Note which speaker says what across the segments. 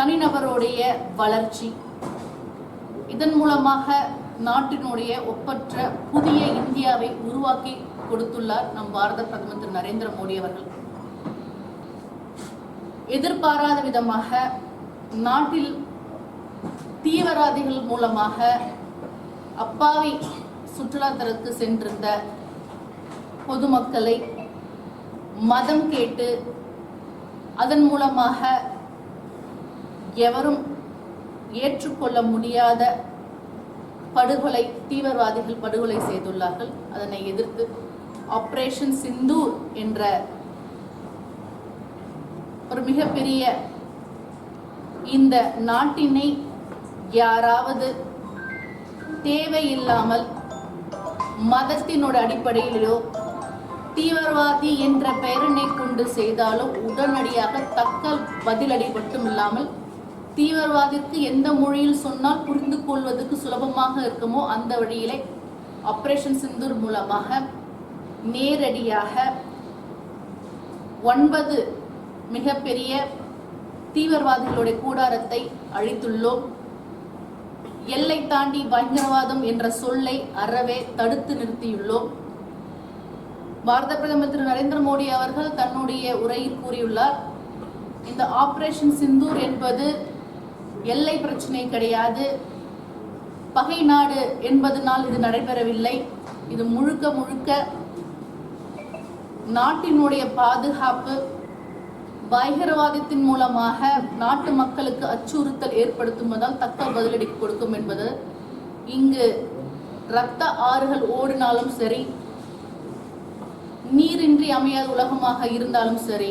Speaker 1: தனிநபருடைய வளர்ச்சி, இதன் மூலமாக நாட்டினுடைய ஒப்பற்ற புதிய இந்தியாவை உருவாக்கி கொடுத்துள்ளார் நம் பாரத பிரதமர் திரு நரேந்திர மோடி அவர்கள். எதிர்பாராத விதமாக நாட்டில் தீவிரவாதிகள் மூலமாக அப்பாவி சுற்றுலாத்தலத்துக்கு சென்றிருந்த பொதுமக்களை மதம் கேட்டு அதன் மூலமாக எவரும் ஏற்றுக்கொள்ள முடியாத படுகொலை, தீவிரவாதிகள் படுகொலை செய்துள்ளார்கள். அதனை எதிர்த்து ஆபரேஷன் சிந்தூர் என்ற ஒரு மிகப்பெரிய இந்த நாட்டினை யாராவது தேவையில்லாமல் மதத்தினோட அடிப்படையிலோ தீவிரவாதி என்ற பெயரினை கொண்டு செய்தாலும் உடனடியாக தக்க பதிலடி மட்டும் இல்லாமல் தீவிரவாதிற்கு எந்த மொழியில் சொன்னால் புரிந்து கொள்வதற்கு சுலபமாக இருக்குமோ அந்த வழியிலே ஆபரேஷன் சிந்தூர் மூலமாக நேரடியாக 9 மிகப்பெரிய தீவிரவாதிகளுடைய கூடாரத்தை அழித்துள்ளோம். எல்லை தாண்டி பயங்கரவாதம் என்ற சொல்லை அறவே தடுத்து நிறுத்தியுள்ளோம். பாரத பிரதமர் திரு நரேந்திர மோடி அவர்கள் தன்னுடைய உரையில் கூறியுள்ளார், இந்த ஆபரேஷன் சிந்தூர் என்பது எல்லை பிரச்சனை கிடையாது, பகை நாடு என்பதனால் இது நடைபெறவில்லை. இது முழுக்க முழுக்க நாட்டினுடைய பாதுகாப்பு, பயங்கரவாதத்தின் மூலமாக நாட்டு மக்களுக்கு அச்சுறுத்தல் ஏற்படுத்துவதால் தக்க பதிலடி கொடுக்கும் என்பது. இங்கு இரத்த ஆறுகள் ஓடினாலும் சரி, நீரின்றி அமையாத உலகமாக இருந்தாலும் சரி,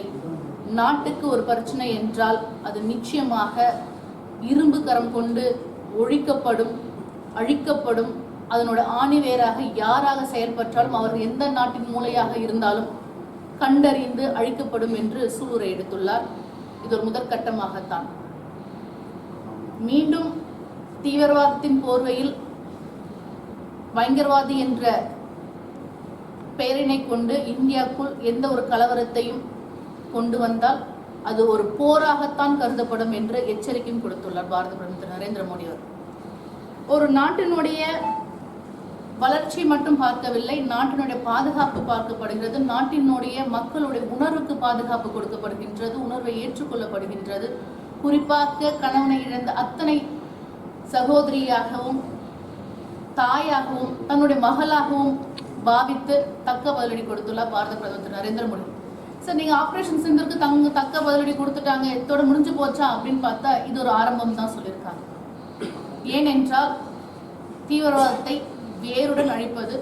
Speaker 1: நாட்டுக்கு ஒரு பிரச்சனை என்றால் அது நிச்சயமாக இரும்பு கரம் கொண்டு ஒழிக்கப்படும், அழிக்கப்படும். அதனோட ஆணிவேராக யாராக செயல்பட்டாலும் அவர்கள் எந்த நாட்டின் மூலையாக இருந்தாலும் கண்டறிந்து அழிக்கப்படும் என்று சூளுரை எடுத்துள்ளார். இது ஒரு முதற்கட்டமாகத்தான். மீண்டும் தீவிரவாதத்தின் போர்வையில் பயங்கரவாதி என்ற பெயரினை கொண்டு இந்தியாவுக்குள் எந்த ஒரு கலவரத்தையும் கொண்டு வந்தால் அது ஒரு போராகத்தான் கருதப்படும் என்று எச்சரிக்கையும் கொடுத்துள்ளார் பாரத பிரதமர் நரேந்திர மோடி அவர். ஒரு நாட்டினுடைய வளர்ச்சி மட்டும் பார்க்கவில்லை, நாட்டினுடைய பாதுகாப்பு பார்க்கப்படுகிறது, நாட்டினுடைய மக்களுடைய உணர்வுக்கு பாதுகாப்பு கொடுக்கப்படுகின்றது, உணர்வை ஏற்றுக்கொள்ளப்படுகின்றது. குறிப்பாக கணவனை இழந்த அத்தனை சகோதரியாகவும் தாயாகவும் தன்னுடைய மகளாகவும் பாவித்து தக்க பதிலடி கொடுத்துள்ளார் பாரத பிரதமர் நரேந்திர மோடி. சார், நீங்க ஆபரேஷன் சிந்தூருக்கு தக்க பதிலடி கொடுத்துட்டாங்க, இதோட முடிஞ்சு போச்சா அப்படின்னு பார்த்தா இது ஒரு ஆரம்பம் தான் சொல்லியிருக்காங்க. ஏனென்றால் தீவிரவாதத்தை வேருடன் அழிப்பது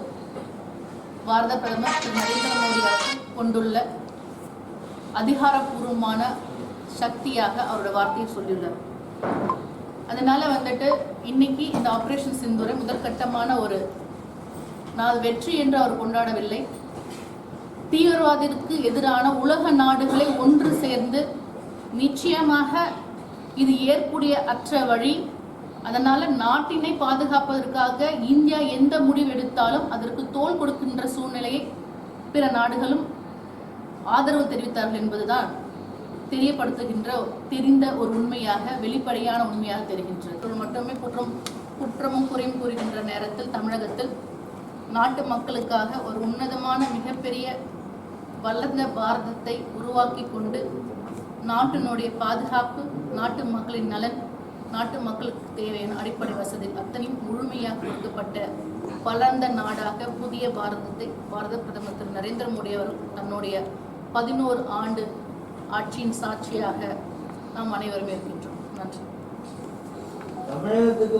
Speaker 1: பாரத பிரதமர் திரு நரேந்திர மோடி அவர்கள் கொண்டுள்ள அதிகாரப்பூர்வமான சக்தியாக அவரோட வார்த்தையை சொல்லியுள்ளார். அதனால இன்னைக்கு இந்த ஆபரேஷன் சிந்தூரை முதற்கட்டமான ஒரு நாள் வெற்றி என்று அவர் கொண்டாடவில்லை. தீவிரவாதத்திற்கு எதிரான உலக நாடுகளை ஒன்று சேர்ந்து நிச்சயமாக இது ஏற்புடைய அற்ற வழி. அதனால நாட்டினை பாதுகாப்பதற்காக இந்தியா எந்த முடிவு எடுத்தாலும் அதற்கு தோள் கொடுக்கின்ற சூழ்நிலையை பிற நாடுகளும் ஆதரவு தெரிவித்தார்கள் என்பதுதான் தெரிந்த ஒரு உண்மையாக, வெளிப்படையான உண்மையாக தெரிகின்றது. மட்டுமே குற்றமும் குறையும் கூறுகின்ற நேரத்தில் தமிழகத்தில் நாட்டு மக்களுக்காக ஒரு உன்னதமான மிகப்பெரிய வளர்ந்த பாரதத்தை உருவாக்கி கொண்டு நாட்டினுடைய பாதுகாப்பு, நாட்டு மக்களின் நலன், நாட்டு மக்களுக்கு தேவையான அடிப்படை வசதி அத்தனையும் முழுமையாக கொடுக்கப்பட்ட வளர்ந்த நாடாக புதிய பாரதத்தை பாரத பிரதமர் திரு நரேந்திர மோடி அவர்கள் தன்னுடைய 11 ஆண்டு ஆட்சியின் சாட்சியாக நாம் அனைவரும் இருக்கின்றோம். நன்றி.
Speaker 2: தமிழகத்துக்கு